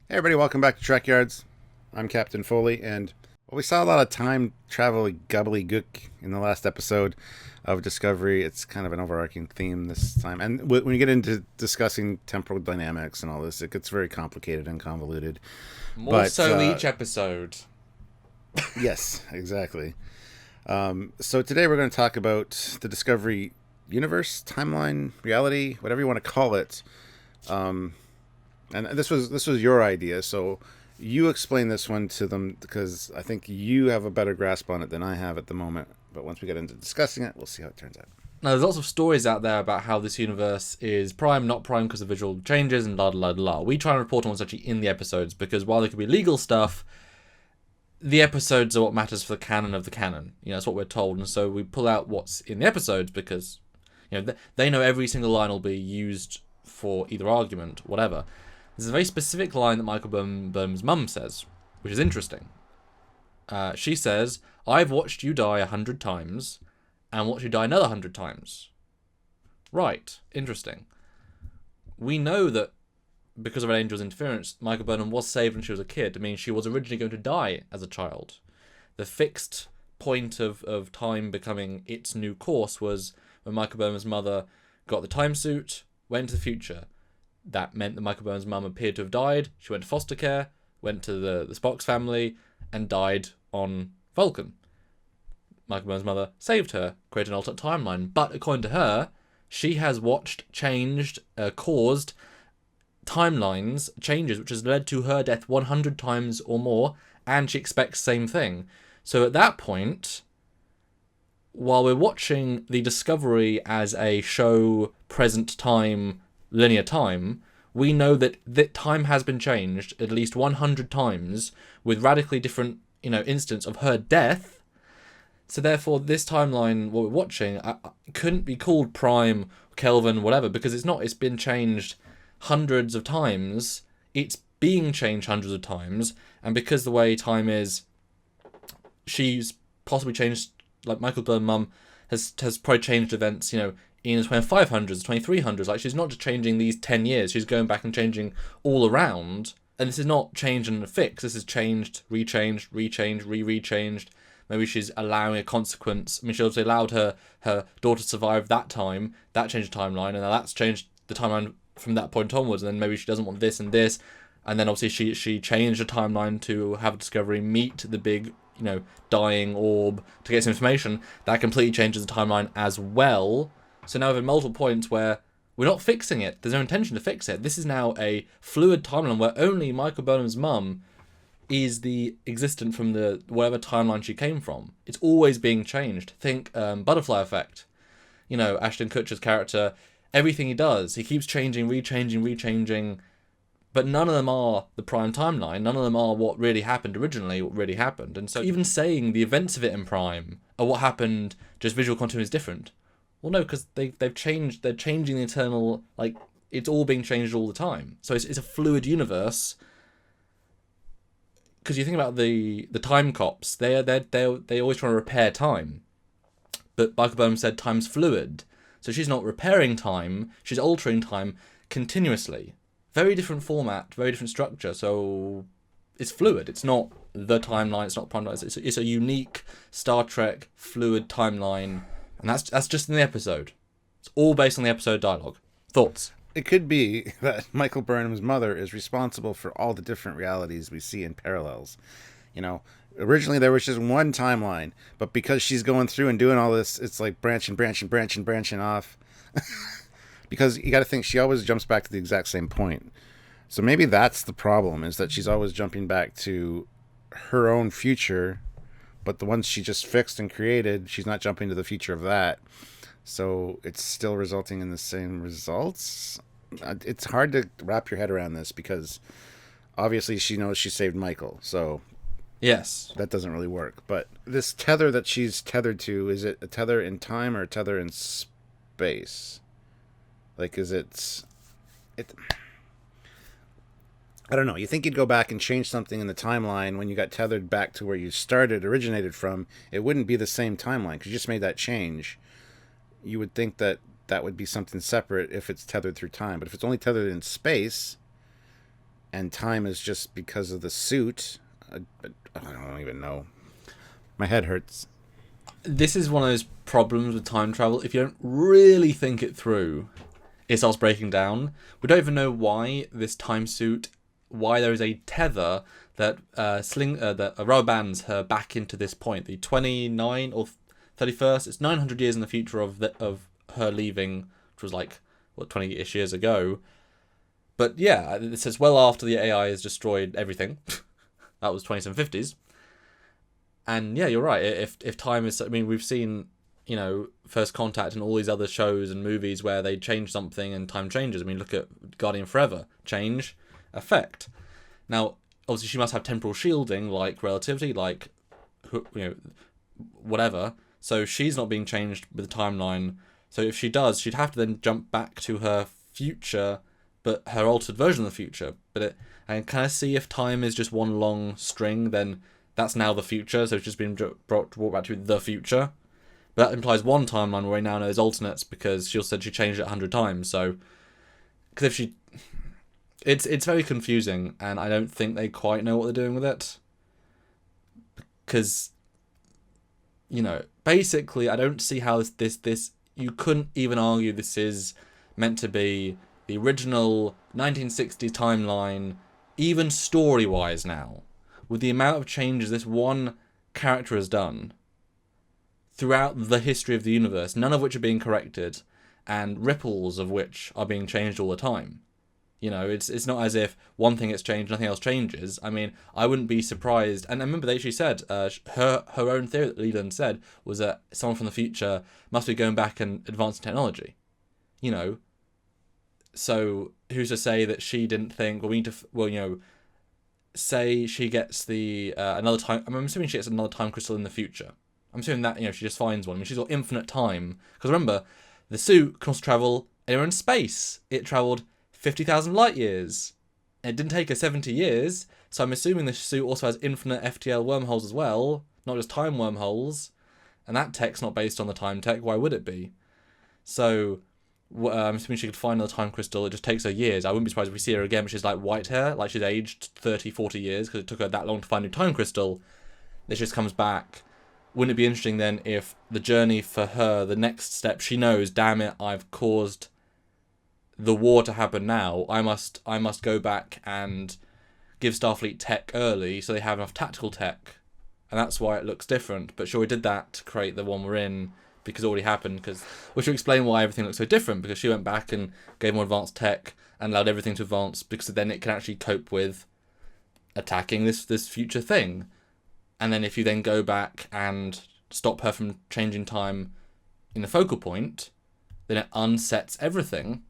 Hey everybody, welcome back to Trekyards. I'm Captain Foley, and we saw a lot of time travel gobbledygook in the last episode of Discovery. It's kind of an overarching theme this time, and when you get into discussing temporal dynamics and all this, it gets very complicated and convoluted. More But so each episode. yes, exactly. So today we're going to talk about the Discovery universe, timeline, reality, whatever you want to call it. And this was your idea, so you explain this one to them because I think you have a better grasp on it than I have at the moment. But once we get into discussing it, we'll see how it turns out. Now, there's lots of stories out there about how this universe is prime, not prime because of visual changes and la la la la. We try and report on what's actually in the episodes because while there could be legal stuff, the episodes are what matters for the canon of the canon. That's what we're told, and so we pull out what's in the episodes because they know every single line will be used for either argument, whatever. There's a very specific line that Michael Burnham's mum says, which is interesting. She says, "I've watched you die 100 times, and watched you die another 100 times." Right, interesting. We know that because of an angel's interference, Michael Burnham was saved when she was a kid. I mean, she was originally going to die as a child. The fixed point of time becoming its new course was when Michael Burnham's mother got the time suit, went to the future. That meant that Michael Burnham's mum appeared to have died. She went to foster care, went to the Spock's family, and died on Vulcan. Michael Burnham's mother saved her, created an alternate timeline. But according to her, she has watched, changed, caused timelines, changes, which has led to her death 100 times or more, and she expects the same thing. So at that point, while we're watching the Discovery as a show, present time, linear time, we know that time has been changed at least 100 times with radically different, instance of her death. So therefore, this timeline, what we're watching, couldn't be called Prime, Kelvin, whatever, because it's not. It's been changed hundreds of times. It's being changed hundreds of times, and because the way time is, she's possibly changed. Like Michael Burnham's mum has probably changed events, in the 2500s, 2300s. Like, she's not just changing these 10 years, she's going back and changing all around. And this is not change and a fix, this is changed, rechanged, rechanged, re-rechanged. Maybe she's allowing a consequence. I mean, she obviously allowed her daughter to survive that time, that changed the timeline, and now that's changed the timeline from that point onwards, and then maybe she doesn't want this and this, and then obviously she changed the timeline to have Discovery meet the big, dying orb to get some information. That completely changes the timeline as well. So now we have multiple points where we're not fixing it. There's no intention to fix it. This is now a fluid timeline where only Michael Burnham's mum is the existent from the whatever timeline she came from. It's always being changed. Think Butterfly Effect. Ashton Kutcher's character, everything he does, he keeps changing, rechanging, but none of them are the prime timeline. None of them are what really happened originally, what really happened. And so even saying the events of it in prime are what happened, just visual continuity is different. Well, no, because they've changed. They're changing the eternal. Like, it's all being changed all the time. So it's a fluid universe. Because you think about the time cops, they always try to repair time, but Michael Burnham said time's fluid. So she's not repairing time, she's altering time continuously. Very different format, very different structure, so it's fluid. It's not the timeline, it's not prime timeline. It's a unique Star Trek fluid timeline, and that's just in the episode. It's all based on the episode dialogue. Thoughts? It could be that Michael Burnham's mother is responsible for all the different realities we see in parallels. Originally there was just one timeline, but because she's going through and doing all this, it's like branching off. Because you got to think, she always jumps back to the exact same point. So maybe that's the problem, is that she's always jumping back to her own future, but the ones she just fixed and created, she's not jumping to the future of that. So it's still resulting in the same results. It's hard to wrap your head around this because obviously she knows she saved Michael, so Yes. that doesn't really work. But this tether that she's tethered to, is it a tether in time or a tether in space? Like, is it I don't know. You think you'd go back and change something in the timeline when you got tethered back to where you originated from. It wouldn't be the same timeline because you just made that change. You would think that that would be something separate if it's tethered through time. But if it's only tethered in space, and time is just because of the suit. I don't even know. My head hurts. This is one of those problems with time travel. If you don't really think it through, it starts breaking down. We don't even know why this time suit, why there is a tether that that rubber bands her back into this point, the 29 or 31st. It's 900 years in the future of her leaving, which was like 20-ish years ago. But yeah, it says well after the AI has destroyed everything. That was 2750s. And yeah, you're right. If time is, I mean, we've seen, First Contact and all these other shows and movies where they change something and time changes. I mean, look at Guardian Forever. Change, effect. Now, obviously, she must have temporal shielding, like relativity, like, whatever. So she's not being changed with the timeline. So if she does, she'd have to then jump back to her future, but her altered version of the future. And kind of see if time is just one long string, then that's now the future, so it's just been brought back to the future. But that implies one timeline where we now know there's alternates because she said she changed it 100 times. So, because if she, it's very confusing, and I don't think they quite know what they're doing with it. Because, basically, I don't see how this you couldn't even argue this is meant to be the original 1960s timeline, even story-wise now. With the amount of changes this one character has done throughout the history of the universe, none of which are being corrected, and ripples of which are being changed all the time. It's not as if one thing gets changed, nothing else changes. I mean, I wouldn't be surprised. And I remember they actually said, her own theory that Leland said was that someone from the future must be going back and advancing technology. So who's to say that she didn't think, well, we need to, say she gets the another time. I'm assuming she gets another time crystal in the future. I'm assuming that she just finds one. I mean, she's got infinite time. Because remember, the suit can also travel anywhere in space. It travelled 50,000 light years. And it didn't take her 70 years. So I'm assuming the suit also has infinite FTL wormholes as well, not just time wormholes. And that tech's not based on the time tech. Why would it be? So I'm assuming she could find another time crystal. It just takes her years. I wouldn't be surprised if we see her again, but she's like white hair, like she's aged 30, 40 years because it took her that long to find a new time crystal. This just comes back. Wouldn't it be interesting then if the journey for her, the next step, she knows, damn it, I've caused the war to happen now. I must go back and give Starfleet tech early so they have enough tactical tech. And that's why it looks different. But sure, we did that to create the one we're in, because it already happened, which will explain why everything looks so different, because she went back and gave more advanced tech and allowed everything to advance, because then it can actually cope with attacking this future thing. And then if you then go back and stop her from changing time in the focal point, then it unsets everything,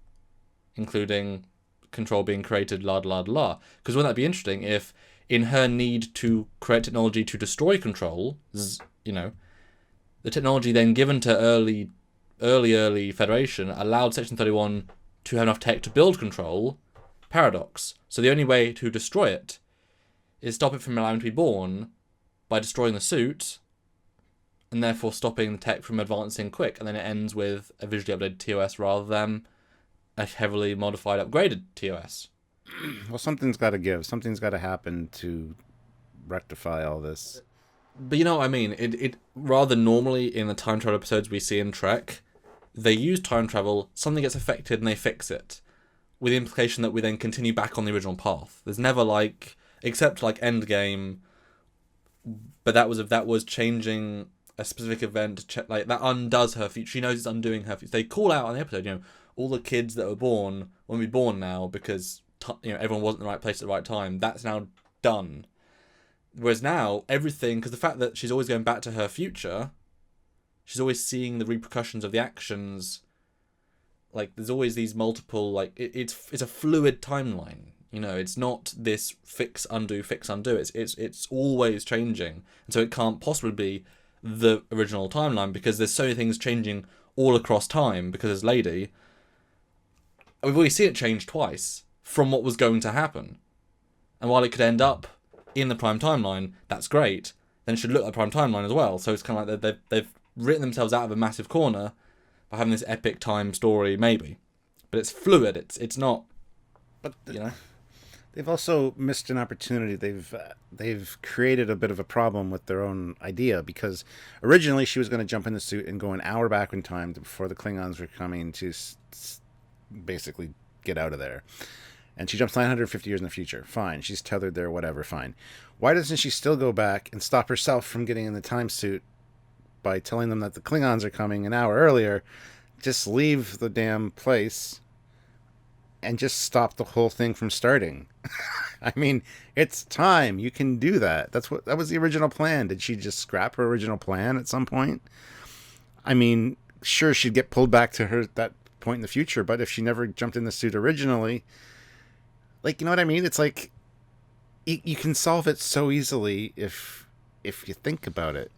including control being created, la la la. Because wouldn't that be interesting if, in her need to create technology to destroy control, the technology then given to early Federation allowed Section 31 to have enough tech to build control? Paradox. So the only way to destroy it is stop it from allowing to be born by destroying the suit, and therefore stopping the tech from advancing quick, and then it ends with a visually updated TOS rather than a heavily modified, upgraded TOS. Well, something's got to give. Something's got to happen to rectify all this. But you know what I mean? It rather normally in the time travel episodes we see in Trek, they use time travel, something gets affected and they fix it, with the implication that we then continue back on the original path. There's never except Endgame, but that was changing a specific event, that undoes her future. She knows it's undoing her future. They call out on the episode, all the kids that were born won't be born now because everyone wasn't in the right place at the right time. That's now done. Whereas now, everything, because the fact that she's always going back to her future, she's always seeing the repercussions of the actions. There's always these multiple, it's a fluid timeline. It's not this fix, undo. It's always changing. And so it can't possibly be the original timeline because there's so many things changing all across time because there's Lady. We've already seen it change twice from what was going to happen. And while it could end up in the prime timeline, that's great. Then it should look like prime timeline as well. So it's kind of like they've written themselves out of a massive corner by having this epic time story, maybe. But it's fluid. It's not, But they've also missed an opportunity. They've created a bit of a problem with their own idea, because originally she was going to jump in the suit and go an hour back in time to before the Klingons were coming to basically get out of there. And she jumps 950 years in the future. Fine. She's tethered there, whatever, fine. Why doesn't she still go back and stop herself from getting in the time suit by telling them that the Klingons are coming an hour earlier? Just leave the damn place and just stop the whole thing from starting. I mean, it's time. You can do that. That was the original plan. Did she just scrap her original plan at some point? I mean, sure, she'd get pulled back to her that point in the future, but if she never jumped in the suit originally, like, you know what I mean? It's like you can solve it so easily if you think about it.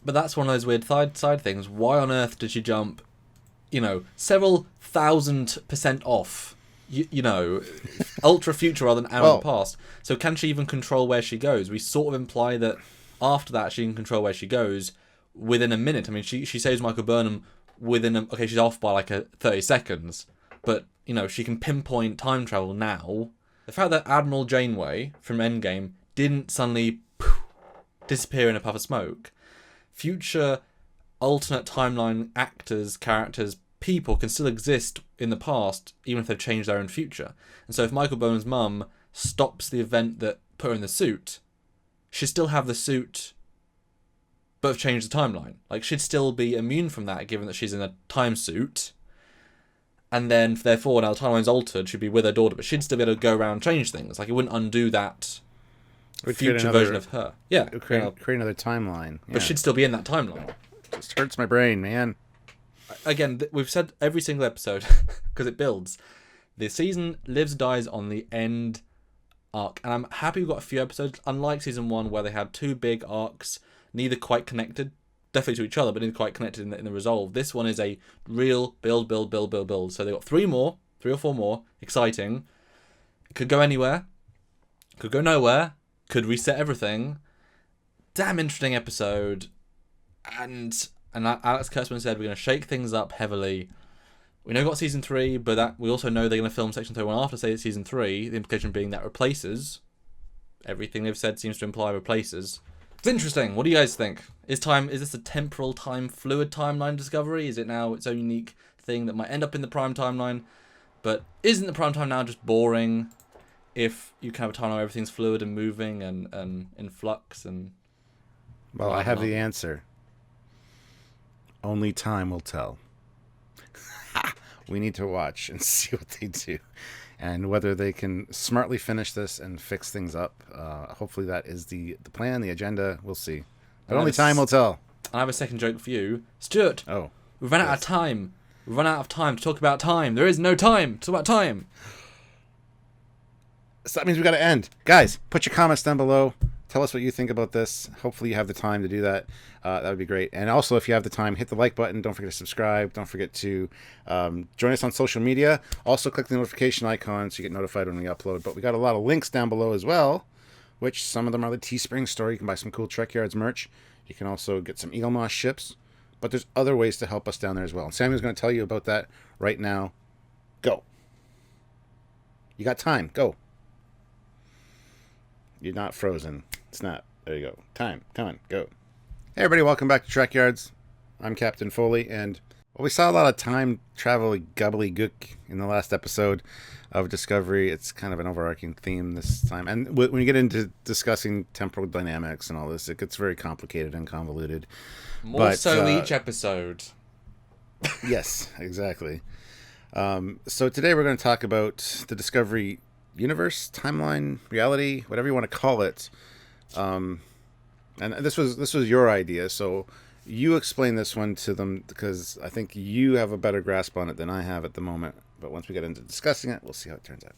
But that's one of those weird side things. Why on earth did she jump, several 1,000% off? Ultra future rather than hour in the past. So can she even control where she goes? We sort of imply that after that she can control where she goes within a minute. I mean, she saves Michael Burnham okay, she's off by like 30 seconds, but she can pinpoint time travel now. The fact that Admiral Janeway from Endgame didn't suddenly disappear in a puff of smoke. Future alternate timeline actors, characters, people can still exist in the past, even if they've changed their own future. And so if Michael Burnham's mum stops the event that put her in the suit, she'd still have the suit, but have changed the timeline. Like, she'd still be immune from that, given that she's in a time suit. And then, therefore, now the timeline's altered, she'd be with her daughter, but she'd still be able to go around and change things. Like, it wouldn't undo that future version of her. Yeah. It would create another timeline. Yeah. But she'd still be in that timeline. It just hurts my brain, man. Again, we've said every single episode, because it builds. The season lives or dies on the end arc. And I'm happy we've got a few episodes, unlike season 1, where they had 2 big arcs, neither quite connected, definitely to each other, but neither quite connected in the resolve. This one is a real build. So they got 3 or 4 more, exciting. It could go anywhere, could go nowhere, could reset everything. Damn interesting episode. And Alex Kurtzman said we're going to shake things up heavily. We know we got season 3, but we also know they're going to film section 31 after season 3. The implication being that replaces. Everything they've said seems to imply replaces. It's interesting. What do you guys think? Is this a temporal time fluid timeline discovery? Is it now its own unique thing that might end up in the prime timeline? But isn't the prime time now just boring if you can have a timeline where everything's fluid and moving and in flux and... Well, I have the answer. Only time will tell. We need to watch and see what they do. And whether they can smartly finish this and fix things up. Hopefully that is the plan, the agenda. We'll see. But only time will tell. I have a second joke for you. Stuart, we've run out of time. We've run out of time to talk about time. There is no time to talk about time. So that means we got to end. Guys, put your comments down below. Tell us what you think about this. Hopefully you have the time to do that. That would be great. And also, if you have the time, hit the like button. Don't forget to subscribe. Don't forget to join us on social media. Also, click the notification icon so you get notified when we upload. But we got a lot of links down below as well, which some of them are the Teespring store. You can buy some cool Trekyards merch. You can also get some Eagle Moss ships. But there's other ways to help us down there as well. And Samuel's going to tell you about that right now. Go. You got time. Go. You're not frozen. Snap. There you go. Time. Come on. Go. Hey, everybody. Welcome back to Trekyards. I'm Captain Foley, and we saw a lot of time travel gobbledygook in the last episode of Discovery. It's kind of an overarching theme this time. And when you get into discussing temporal dynamics and all this, it gets very complicated and convoluted. More so each episode. Yes, exactly. So today we're going to talk about the Discovery universe, timeline, reality, whatever you want to call it. And this was your idea, so you explain this one to them, because I think you have a better grasp on it than I have at the moment. But once we get into discussing it, we'll see how it turns out.